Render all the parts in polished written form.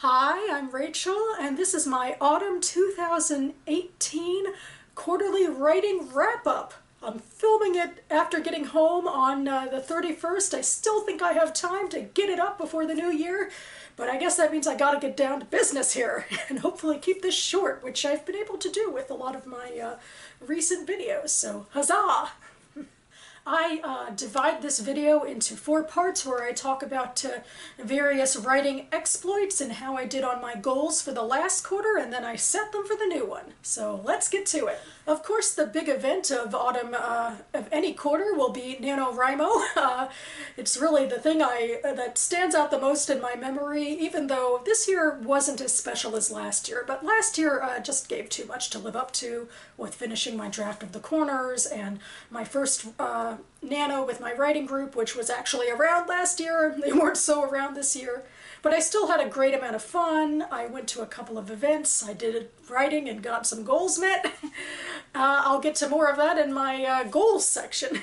Hi, I'm Rachel, and this is my Autumn 2018 quarterly writing wrap-up. I'm filming it after getting home on the 31st. I still think I have time to get it up before the new year, but I guess that means I gotta get down to business here and hopefully keep this short, which I've been able to do with a lot of my recent videos, so huzzah! I divide this video into 4 parts where I talk about various writing exploits and how I did on my goals for the last quarter, and then I set them for the new one. So let's get to it. Of course, the big event of autumn of any quarter will be NaNoWriMo. It's really the thing that stands out the most in my memory, even though this year wasn't as special as last year. But last year just gave too much to live up to with finishing my draft of the corners and my first Nano with my writing group, which was actually around last year. They weren't so around this year. But I still had a great amount of fun. I went to a couple of events. I did writing and got some goals met. I'll get to more of that in my goals section.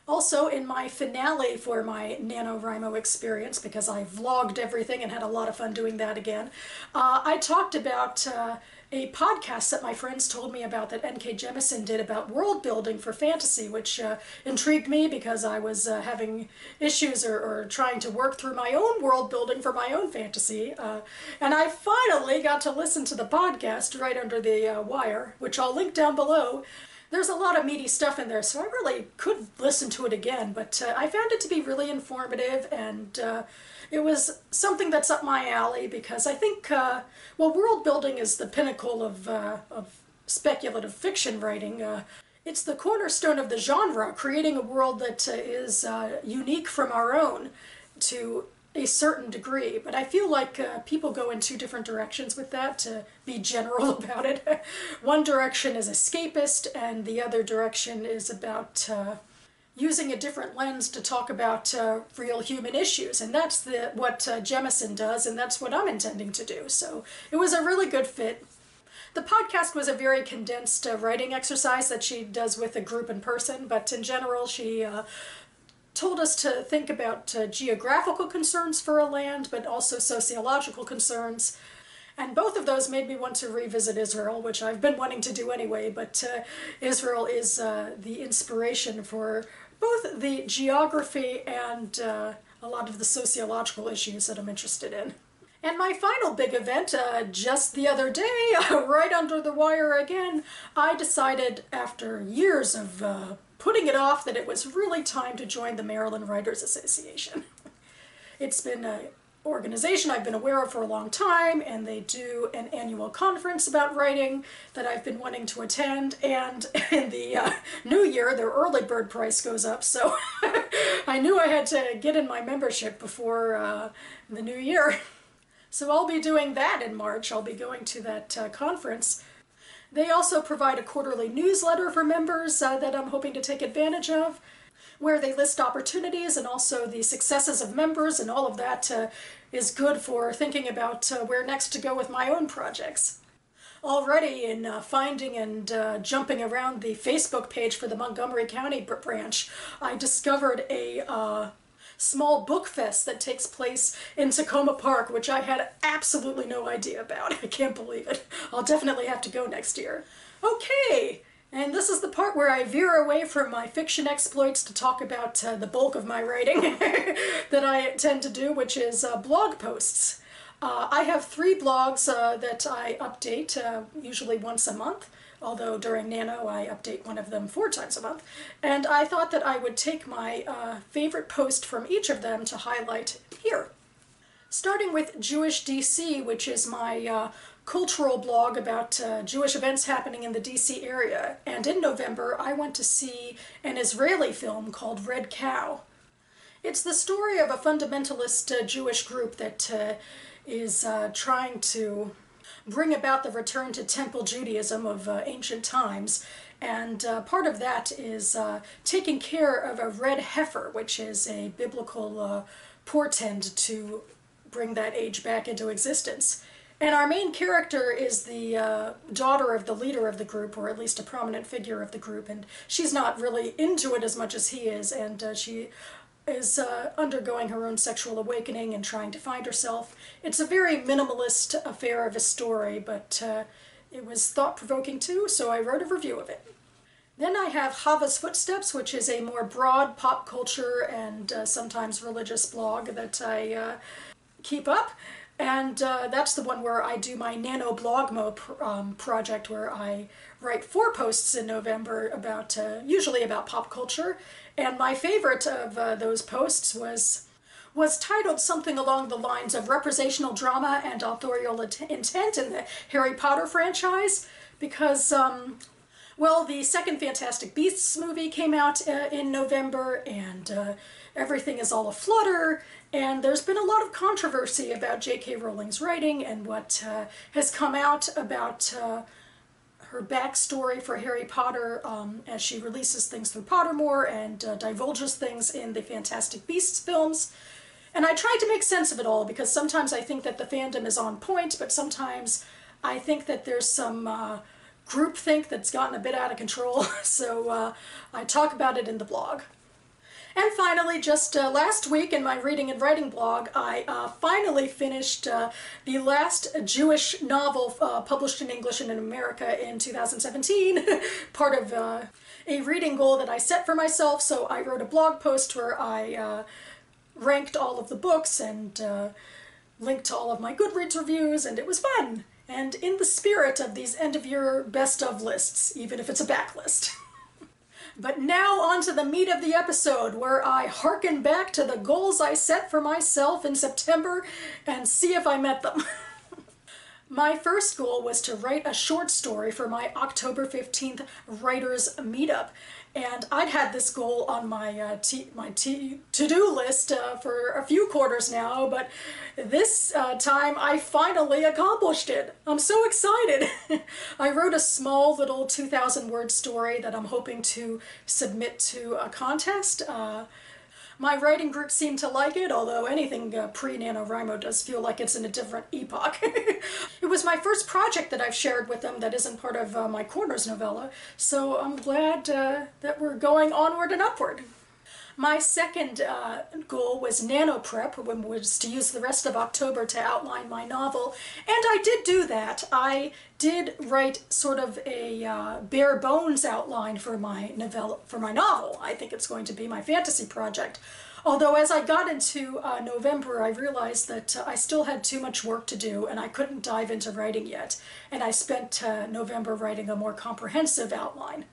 Also, in my finale for my NaNoWriMo experience, because I vlogged everything and had a lot of fun doing that again, I talked about a podcast that my friends told me about that N.K. Jemisin did about world building for fantasy, which intrigued me because I was having issues or trying to work through my own world building for my own fantasy. And I finally got to listen to the podcast right under the wire, which I'll link down below. There's a lot of meaty stuff in there, so I really could listen to it again, but I found it to be really informative, and it was something that's up my alley because I think, well, world building is the pinnacle of speculative fiction writing. It's the cornerstone of the genre, creating a world that is unique from our own to a certain degree, but I feel like people go in 2 different directions with that, to be general about it. One direction is escapist, and the other direction is about using a different lens to talk about real human issues, and that's what Jemisin does, and that's what I'm intending to do, so it was a really good fit. The podcast was a very condensed writing exercise that she does with a group in person, but in general she told us to think about geographical concerns for a land, but also sociological concerns. And both of those made me want to revisit Israel, which I've been wanting to do anyway, but Israel is the inspiration for both the geography and a lot of the sociological issues that I'm interested in. And my final big event, just the other day, right under the wire again, I decided after years of putting it off that it was really time to join the Maryland Writers Association. It's been an organization I've been aware of for a long time, and they do an annual conference about writing that I've been wanting to attend, and in the new year their early bird price goes up, so I knew I had to get in my membership before the new year. So I'll be doing that in March. I'll be going to that conference. They also provide a quarterly newsletter for members that I'm hoping to take advantage of, where they list opportunities and also the successes of members, and all of that is good for thinking about where next to go with my own projects. Already in finding and jumping around the Facebook page for the Montgomery County branch, I discovered a small book fest that takes place in Tacoma Park, which I had absolutely no idea about. I can't believe it. I'll definitely have to go next year. Okay, and this is the part where I veer away from my fiction exploits to talk about the bulk of my writing that I tend to do, which is blog posts. I have 3 blogs that I update, usually once a month. Although during Nano I update one of them 4 times a month, and I thought that I would take my favorite post from each of them to highlight here. Starting with Jewish DC, which is my cultural blog about Jewish events happening in the DC area, and in November I went to see an Israeli film called Red Cow. It's the story of a fundamentalist Jewish group that is trying to bring about the return to Temple Judaism of ancient times, and part of that is taking care of a red heifer, which is a biblical portend to bring that age back into existence. And our main character is the daughter of the leader of the group, or at least a prominent figure of the group, and she's not really into it as much as he is, and she is undergoing her own sexual awakening and trying to find herself. It's a very minimalist affair of a story, but it was thought-provoking too, so I wrote a review of it. Then I have Hava's Footsteps, which is a more broad pop culture and sometimes religious blog that I keep up. And that's the one where I do my Nano Blogmo project, where I write 4 posts in November about, usually about pop culture. And my favorite of those posts was titled something along the lines of representational drama and authorial intent in the Harry Potter franchise, because well, the second Fantastic Beasts movie came out in November, and everything is all aflutter, and there's been a lot of controversy about J.K. Rowling's writing and what has come out about her backstory for Harry Potter as she releases things through Pottermore and divulges things in the Fantastic Beasts films. And I tried to make sense of it all, because sometimes I think that the fandom is on point, but sometimes I think that there's some groupthink that's gotten a bit out of control, so I talk about it in the blog. And finally, just last week in my reading and writing blog, I finally finished the last Jewish novel published in English and in America in 2017, part of a reading goal that I set for myself. So I wrote a blog post where I ranked all of the books and linked to all of my Goodreads reviews, and it was fun. And in the spirit of these end-of-year best-of lists, even if it's a backlist. But now on to the meat of the episode, where I harken back to the goals I set for myself in September and see if I met them. My first goal was to write a short story for my October 15th writers meetup. And I'd had this goal on my to-do list for a few quarters now, but this time I finally accomplished it. I'm so excited. I wrote a small little 2,000-word story that I'm hoping to submit to a contest. My writing group seemed to like it, although anything pre-NaNoWriMo does feel like it's in a different epoch. It was my first project that I've shared with them that isn't part of my Corners novella, so I'm glad that we're going onward and upward. My second goal was nano prep, which was to use the rest of October to outline my novel, and I did do that. I did write sort of a bare bones outline for my novel. I think it's going to be my fantasy project. Although as I got into November, I realized that I still had too much work to do and I couldn't dive into writing yet, and I spent November writing a more comprehensive outline.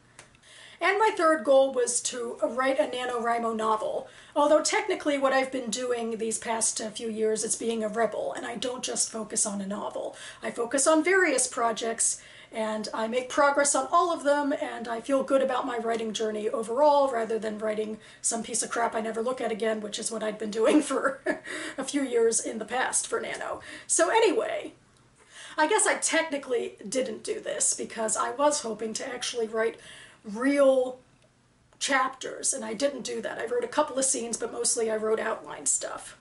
And my third goal was to write a NaNoWriMo novel. Although technically what I've been doing these past few years is being a rebel, and I don't just focus on a novel. I focus on various projects, and I make progress on all of them, and I feel good about my writing journey overall, rather than writing some piece of crap I never look at again, which is what I'd been doing for a few years in the past for Nano. So anyway, I guess I technically didn't do this, because I was hoping to actually write real chapters, and I didn't do that. I wrote a couple of scenes, but mostly I wrote outline stuff.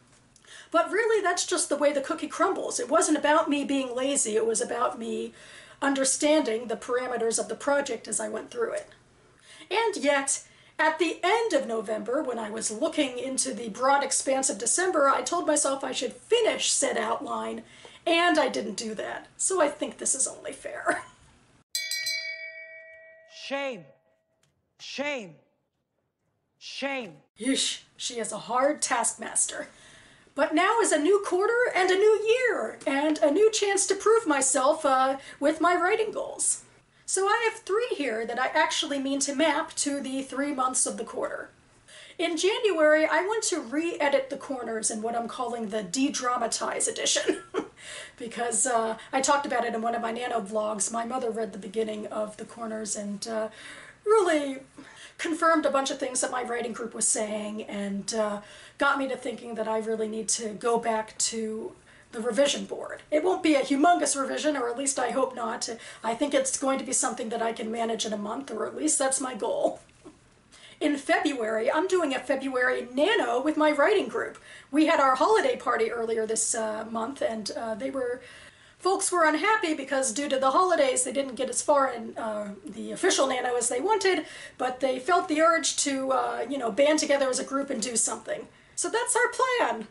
But really, that's just the way the cookie crumbles. It wasn't about me being lazy, it was about me understanding the parameters of the project as I went through it. And yet, at the end of November, when I was looking into the broad expanse of December, I told myself I should finish said outline, and I didn't do that. So I think this is only fair. Shame. Shame. Shame. Yeesh, she is a hard taskmaster. But now is a new quarter and a new year, and a new chance to prove myself with my writing goals. So I have 3 here that I actually mean to map to the 3 months of the quarter. In January, I want to re-edit the corners in what I'm calling the de-dramatize edition. Because I talked about it in one of my Nano vlogs. My mother read the beginning of the corners and really confirmed a bunch of things that my writing group was saying, and got me to thinking that I really need to go back to the revision board. It won't be a humongous revision, or at least I hope not. I think it's going to be something that I can manage in a month, or at least that's my goal. In February, I'm doing a February Nano with my writing group. We had our holiday party earlier this month, and they were Folks were unhappy because due to the holidays they didn't get as far in the official Nano as they wanted, but they felt the urge to, band together as a group and do something. So that's our plan.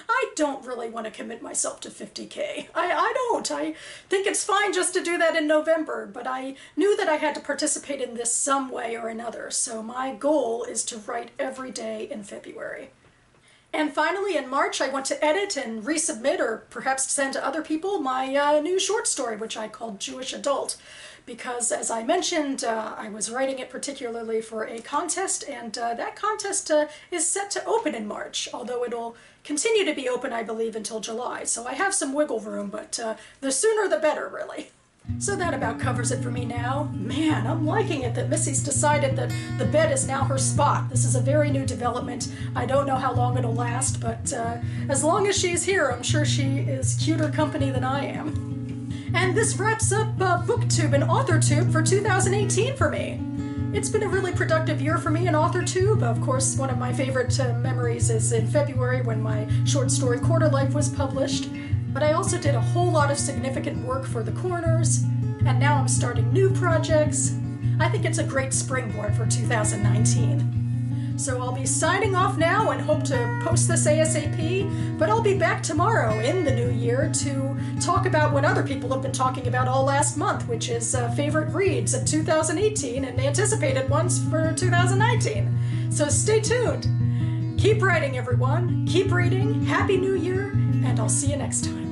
I don't really want to commit myself to 50K. I don't. I think it's fine just to do that in November, but I knew that I had to participate in this some way or another, so my goal is to write every day in February. And finally, in March, I want to edit and resubmit, or perhaps send to other people, my new short story, which I called Jewish Adult. Because, as I mentioned, I was writing it particularly for a contest, and that contest is set to open in March, although it'll continue to be open, I believe, until July. So I have some wiggle room, but the sooner the better, really. So that about covers it for me now. Man, I'm liking it that Missy's decided that the bed is now her spot. This is a very new development. I don't know how long it'll last, but as long as she's here, I'm sure she is cuter company than I am. And this wraps up BookTube and AuthorTube for 2018 for me. It's been a really productive year for me in AuthorTube. Of course, one of my favorite memories is in February when my short story Quarter Life was published. But I also did a whole lot of significant work for The Corners, and now I'm starting new projects. I think it's a great springboard for 2019. So I'll be signing off now and hope to post this ASAP, but I'll be back tomorrow in the new year to talk about what other people have been talking about all last month, which is favorite reads of 2018 and anticipated ones for 2019. So stay tuned. Keep writing, everyone. Keep reading. Happy New Year, and I'll see you next time.